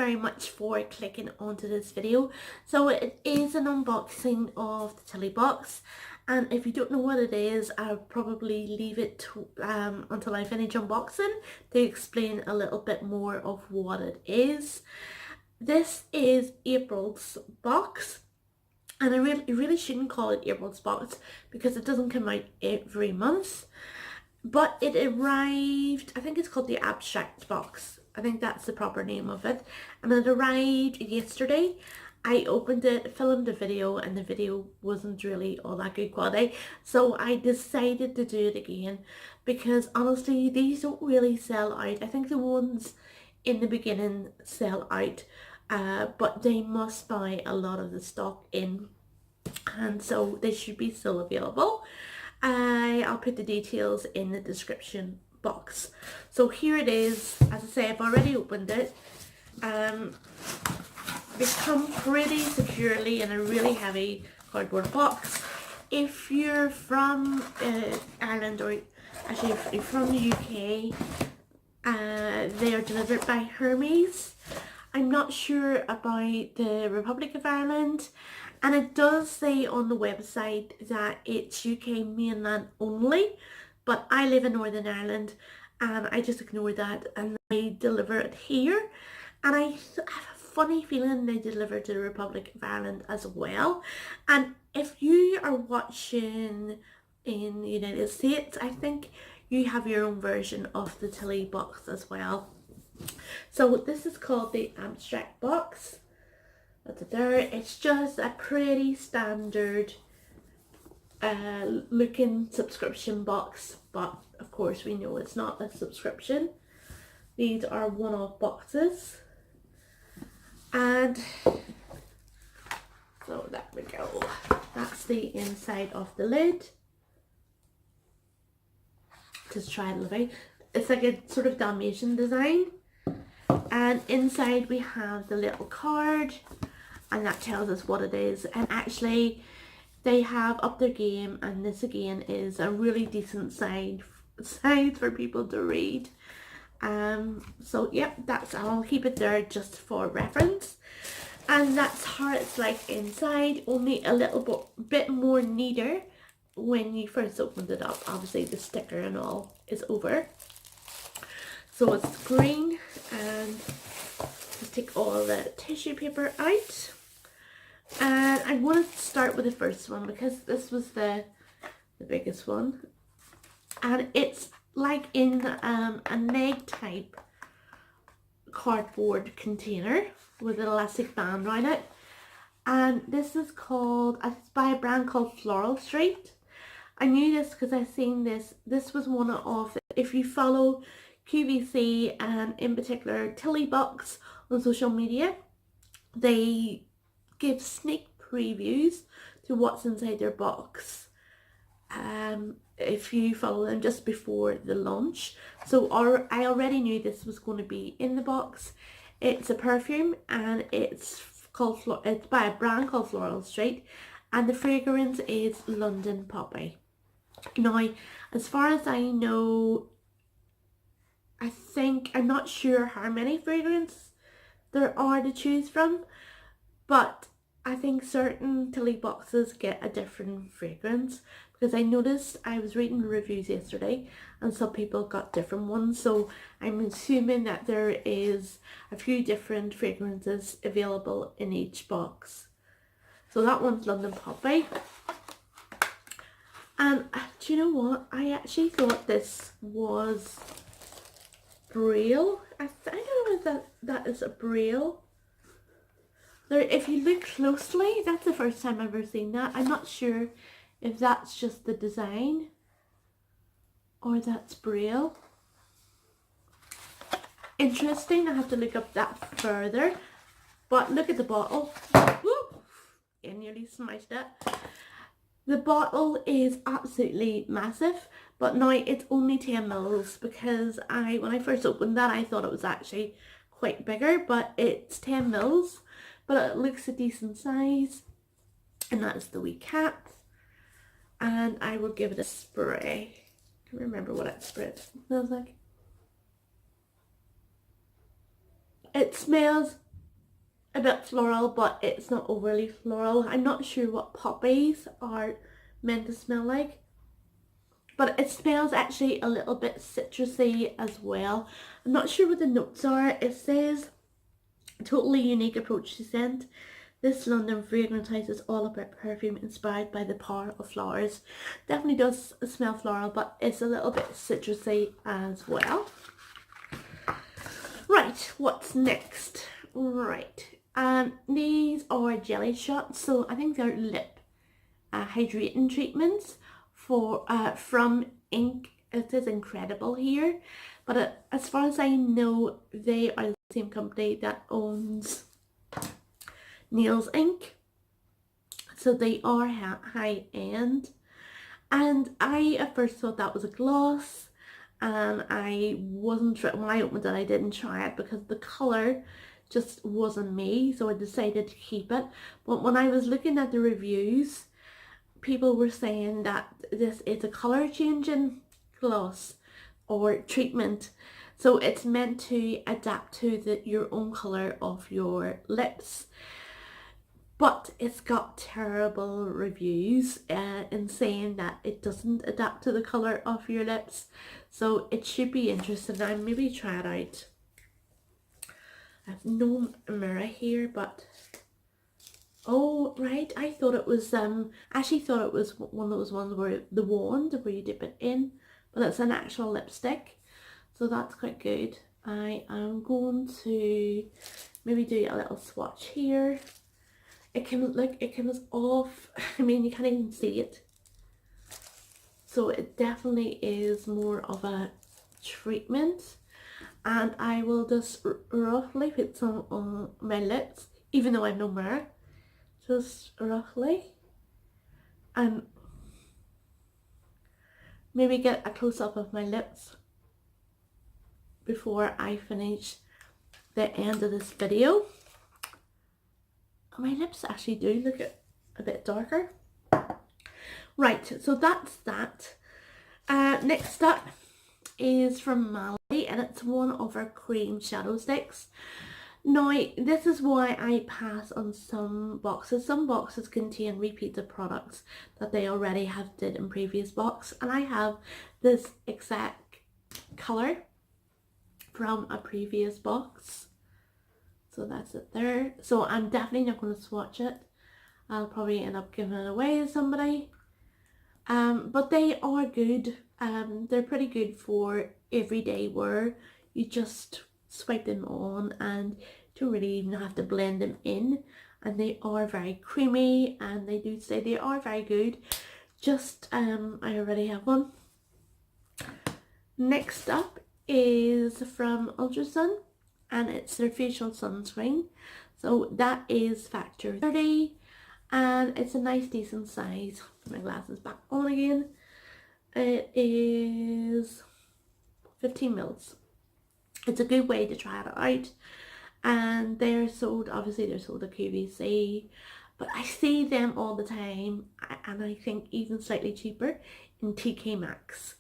very much for clicking onto this video. So it is an unboxing of the Tili box, and if you don't know what it is, I'll probably leave it to, until I finish unboxing to explain a little bit more of what it is. This is April's box, and I really shouldn't call it April's box because it doesn't come out every month. But it arrived, I think it's called the Abstract box. I think that's the proper name of it. And it arrived yesterday. I opened it, filmed a video, and the video wasn't really all that good quality. So I decided to do it again because honestly, these don't really sell out. I think the ones in the beginning sell out, but they must buy a lot of the stock in. And so they should be still available. I'll put the details in the description box. So here it is. As I say, I've already opened it. They come pretty securely in a really heavy cardboard box. If you're from Ireland, or actually if you're from the UK, they are delivered by Hermes. I'm not sure about the Republic of Ireland. And it does say on the website that it's UK mainland only, but I live in Northern Ireland and I just ignore that and they deliver it here. And I have a funny feeling they deliver to the Republic of Ireland as well. And if you are watching in the United States, I think you have your own version of the Tili box as well. So this is called the Abstract box. It's just a pretty standard looking subscription box, but of course we know it's not a subscription. These are one-off boxes, and so there we go. That's the inside of the lid. Just try it a little bit. It's like a sort of Dalmatian design, and inside we have the little card. And that tells us what it is. And actually they have upped their game, and this again is a really decent size for people to read. So yep, I'll keep it there just for reference. And that's how it's like inside, only a little bit more neater when you first opened it up. Obviously the sticker and all is over. So it's green, and just take all the tissue paper out. And I wanted to start with the first one because this was the biggest one, and it's like in an egg type cardboard container with an elastic band around it. And this is called, it's by a brand called Floral Street. I knew this because I've seen this was one of, if you follow QVC and in particular Tili box on social media, they give sneak previews to what's inside their box if you follow them just before the launch. So I already knew this was going to be in the box. It's a perfume, and it's by a brand called Floral Street, and the fragrance is London Poppy. Now, as far as I know, I'm not sure how many fragrances there are to choose from, but I think certain Tili boxes get a different fragrance, because I noticed, I was reading reviews yesterday and some people got different ones, so I'm assuming that there is a few different fragrances available in each box. So that one's London Poppy. And do you know what? I actually thought this was Braille. I don't know if that is a Braille. There, if you look closely, that's the first time I've ever seen that. I'm not sure if that's just the design or that's Braille. Interesting, I have to look up that further. But look at the bottle. Woo! I nearly smashed it. The bottle is absolutely massive, but now it's only 10 mils because when I first opened that, I thought it was actually quite bigger, but it's 10 mils. But it looks a decent size, and that's the wee cap. And I will give it a spray. I can't remember what it smells like. It smells a bit floral, but it's not overly floral. I'm not sure what poppies are meant to smell like, but it smells actually a little bit citrusy as well. I'm not sure what the notes are. It says totally unique approach to scent. This London fragrance house is all about perfume inspired by the power of flowers. Definitely does smell floral, but it's a little bit citrusy as well. Right, what's next? Right, these are jelly shots. So I think they're lip hydrating treatments for from Ink. It is Incredible here, but as far as I know, they are the same company that owns Nails Ink, so they are high end. And I at first thought that was a gloss, and I wasn't when I opened it, I didn't try it because the colour just wasn't me, so I decided to keep it. But when I was looking at the reviews, people were saying that this is a colour changing gloss or treatment, so it's meant to adapt to your own colour of your lips. But it's got terrible reviews in saying that it doesn't adapt to the colour of your lips. So it should be interesting. I'll maybe try it out. I have no mirror here, but oh right, I thought it was actually thought it was one of those ones where the wand where you dip it in, but it's an actual lipstick, so that's quite good. I am going to maybe do a little swatch here. It comes off, I mean you can't even see it, so it definitely is more of a treatment. And I will just roughly put some on my lips, even though I have no mirror, just roughly, and maybe get a close-up of my lips before I finish the end of this video. My lips actually do look a bit darker. Right, so that's that. Next up is from Mali, and it's one of our cream shadow sticks. Now, this is why I pass on some boxes. Some boxes contain repeated products that they already have did in previous box, and I have this exact colour from a previous box. So that's it there. So I'm definitely not going to swatch it. I'll probably end up giving it away to somebody. But they are good. They're pretty good for everyday wear. You just swipe them on and don't really even have to blend them in. And they are very creamy, and they do say they are very good. Just, I already have one. Next up is from Ultrasun, and it's their facial sunscreen. So that is factor 30, and it's a nice decent size. Put my glasses back on again. It is 15 mils. It's a good way to try it out, and they're sold, obviously they're sold at QVC, but I see them all the time, and I think even slightly cheaper in TK Maxx.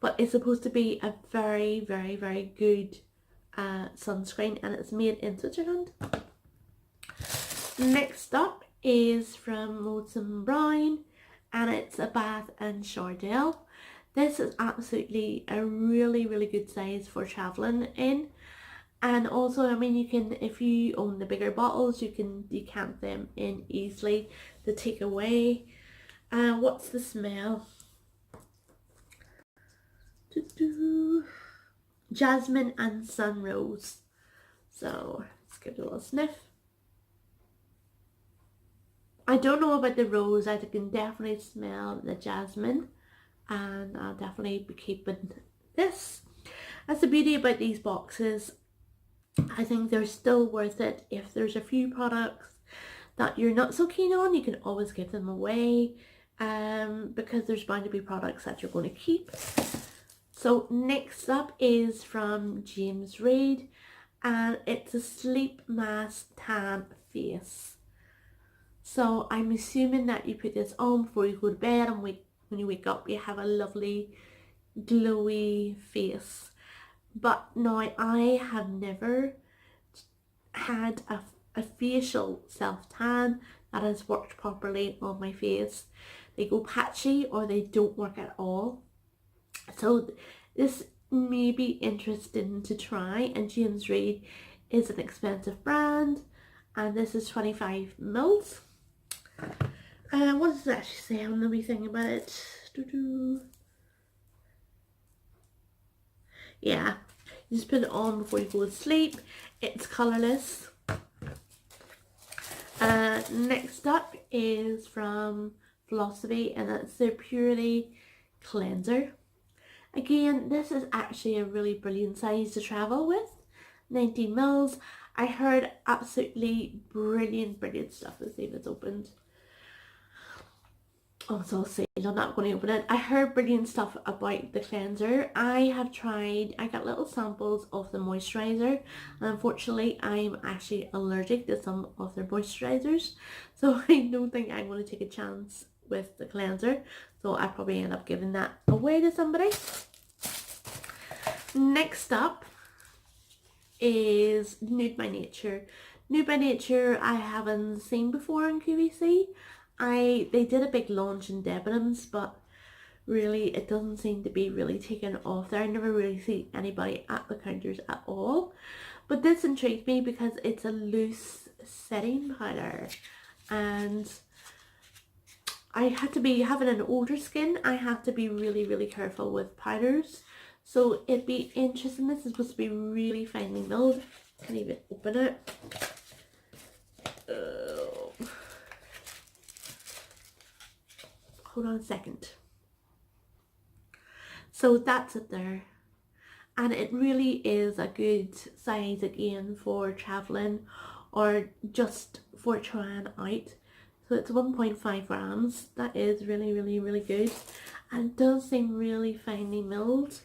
But it's supposed to be a very good sunscreen, and it's made in Switzerland. Next up is from Molson Brown, and it's a bath and shower gel. This is absolutely a really good size for traveling in. And also, I mean, you can, if you own the bigger bottles, you can decant them in easily to take away. What's the smell? Jasmine and sun rose. So let's give it a little sniff. I don't know about the rose. I can definitely smell the jasmine, and I'll definitely be keeping this. That's the beauty about these boxes. I think they're still worth it. If there's a few products that you're not so keen on, you can always give them away, because there's bound to be products that you're going to keep. So next up is from James Reid, and it's a sleep mask tan face. So I'm assuming that you put this on before you go to bed, and when you wake up you have a lovely glowy face. But now I have never had a a facial self-tan that has worked properly on my face. They go patchy or they don't work at all. So this may be interesting to try, and James Read is an expensive brand, and this is 25 mils. What does it actually say on the wee thing about it? Yeah, you just put it on before you go to sleep. It's colourless. Next up is from Philosophy, and it's their Purity Cleanser. Again, this is actually a really brilliant size to travel with. 19 mils. I heard absolutely brilliant stuff. Let's see if it's opened. Oh, it's all sealed. I'm not going to open it. I heard brilliant stuff about the cleanser. I got little samples of the moisturiser, and unfortunately I'm actually allergic to some of their moisturisers, so I don't think I'm going to take a chance with the cleanser, so I probably end up giving that away to somebody. Next up is Nude by Nature. Nude by Nature I haven't seen before in QVC. They did a big launch in Debenhams, but really it doesn't seem to be really taken off there. I never really see anybody at the counters at all. But this intrigued me because it's a loose setting powder, and I had to be, having an older skin, I have to be really careful with powders. So it'd be interesting. This is supposed to be really finely milled. Can't even open it. Hold on a second. So that's it there, and it really is a good size again for traveling or just for trying out. So it's 1.5 grams. That is really good, and it does seem really finely milled.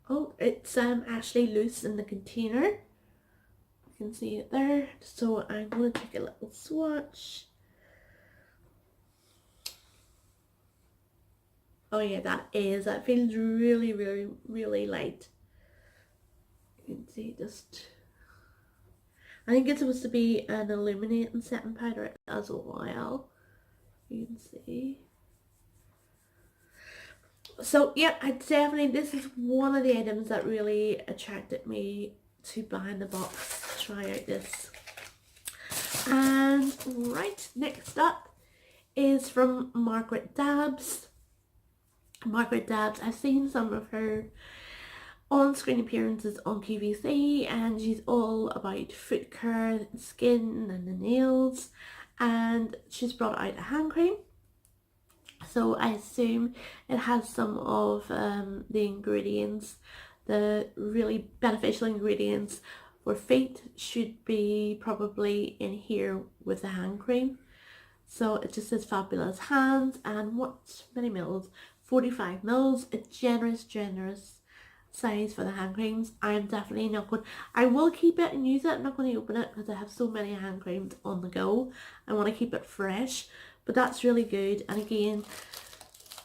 Oh, it's actually loose in the container. You can see it there. So I'm going to take a little swatch. Oh yeah, that feels really light. You can see I think it's supposed to be an illuminating setting powder as well. You can see. So yeah, this is one of the items that really attracted me to buying the box, try out this. And right, next up is from Margaret Dabbs. Margaret Dabbs, I've seen some of her on-screen appearances on QVC, and she's all about foot care, skin and the nails, and she's brought out a hand cream. So I assume it has some of the ingredients, the really beneficial ingredients for feet should be probably in here with the hand cream. So it just says fabulous hands, and what many mils? 45 mils, a generous size for the hand creams. I'm definitely not going, I will keep it and use it. I'm not going to open it because I have so many hand creams on the go. I want to keep it fresh, but that's really good. And again,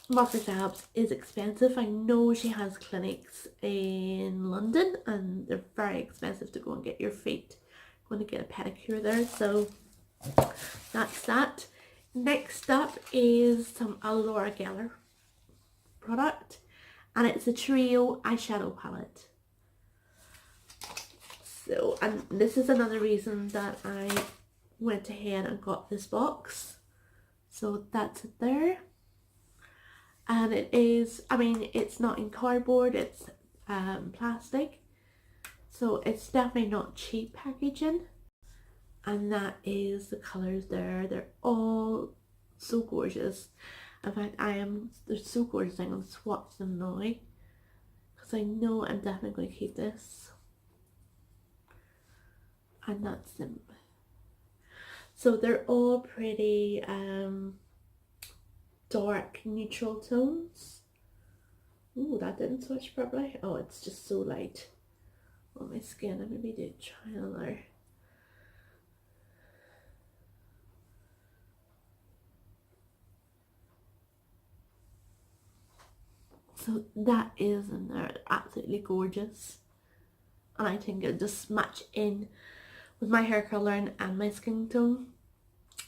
Margaret Dabbs is expensive. I know she has clinics in London and they're very expensive to go and get your feet. I'm going to get a pedicure there, so that's that. Next up is some Laura Geller product, and it's a trio eyeshadow palette. So, and this is another reason that I went ahead and got this box. So that's it there, and it is, I mean, it's not in cardboard, it's plastic, so it's definitely not cheap packaging. And that is the colours there. They're all so gorgeous. In fact, they're so gorgeous. I'm going to swatch them now because I know I'm definitely going to keep this. And that's them. So they're all pretty dark neutral tones. Ooh, that didn't swatch properly. Oh, it's just so light on my skin. I maybe did try another. So that is in there, absolutely gorgeous, and I think it'll just match in with my hair colour and my skin tone.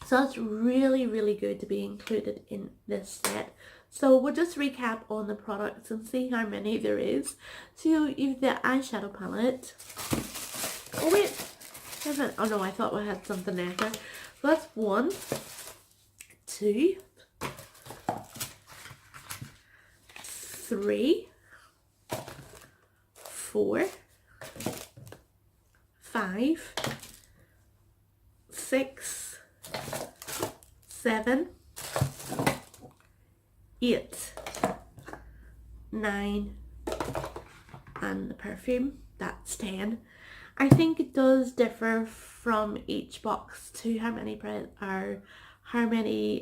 So that's really, really good to be included in this set. So we'll just recap on the products and see how many there is. So you've the eyeshadow palette. Oh wait, oh no, I thought we had something extra. So that's 1, 2, 3, 4, 5, 6, 7, 8, 9, and the perfume, that's 10. I think it does differ from each box to how many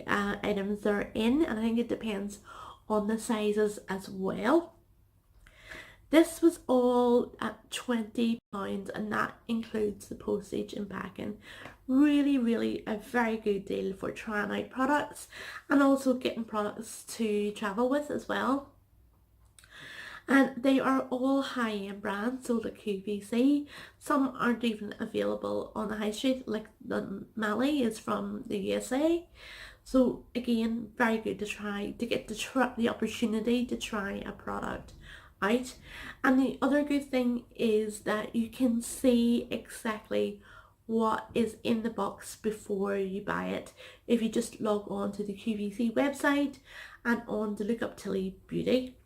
items there are in, and I think it depends on the sizes as well. This was all at £20, and that includes the postage and packing. Really, really a very good deal for trying out products and also getting products to travel with as well. And they are all high-end brands, so the QVC. Some aren't even available on the high street, like the Mali is from the USA. So again, very good to try, to get the opportunity to try a product out. And the other good thing is that you can see exactly what is in the box before you buy it. If you just log on to the QVC website and on to look up Tili Beauty,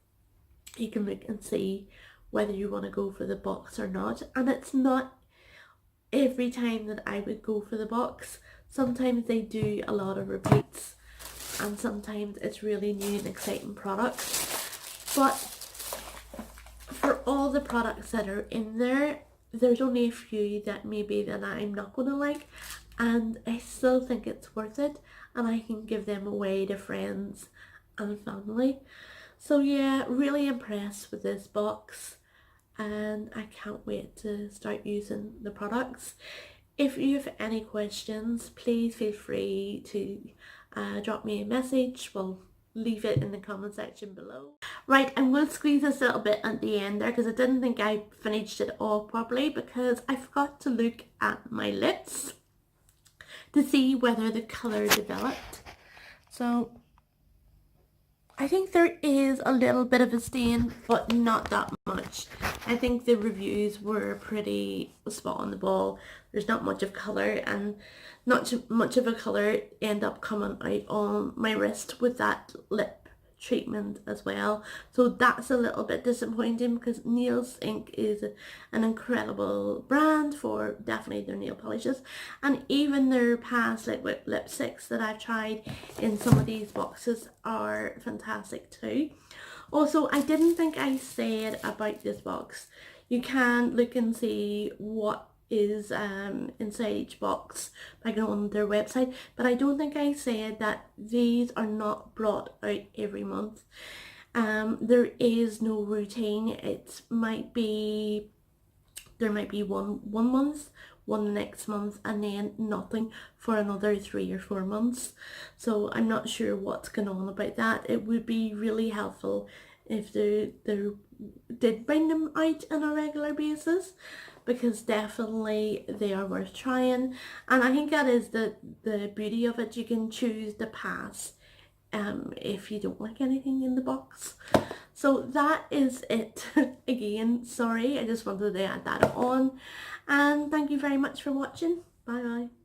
you can look and see whether you want to go for the box or not. And it's not every time that I would go for the box. Sometimes they do a lot of repeats and sometimes it's really new and exciting products. But for all the products that are in there, there's only a few that maybe that I'm not going to like, and I still think it's worth it and I can give them away to friends and family. So yeah, really impressed with this box and I can't wait to start using the products. If you have any questions, please feel free to drop me a message. Well, leave it in the comment section below. Right, I'm going to squeeze this a little bit at the end there because I didn't think I finished it all properly because I forgot to look at my lips to see whether the colour developed. So I think there is a little bit of a stain, but not that much. I think the reviews were pretty spot on the ball. There's not much of colour, and not much of a colour end up coming out on my wrist with that lip treatment as well. So that's a little bit disappointing because Nails Inc is an incredible brand for definitely their nail polishes, and even their past liquid lipsticks that I've tried in some of these boxes are fantastic too. Also, I didn't think I said about this box, you can look and see what is inside each box by going on their website, but I don't think I said that these are not brought out every month. There is no routine. It might be, there might be one month, one the next month, and then nothing for another 3 or 4 months. So I'm not sure what's going on about that. It would be really helpful if they did bring them out on a regular basis, because definitely they are worth trying. And I think that is the beauty of it. You can choose to pass if you don't like anything in the box. So that is it. Again, sorry, I just wanted to add that on, and thank you very much for watching. Bye bye.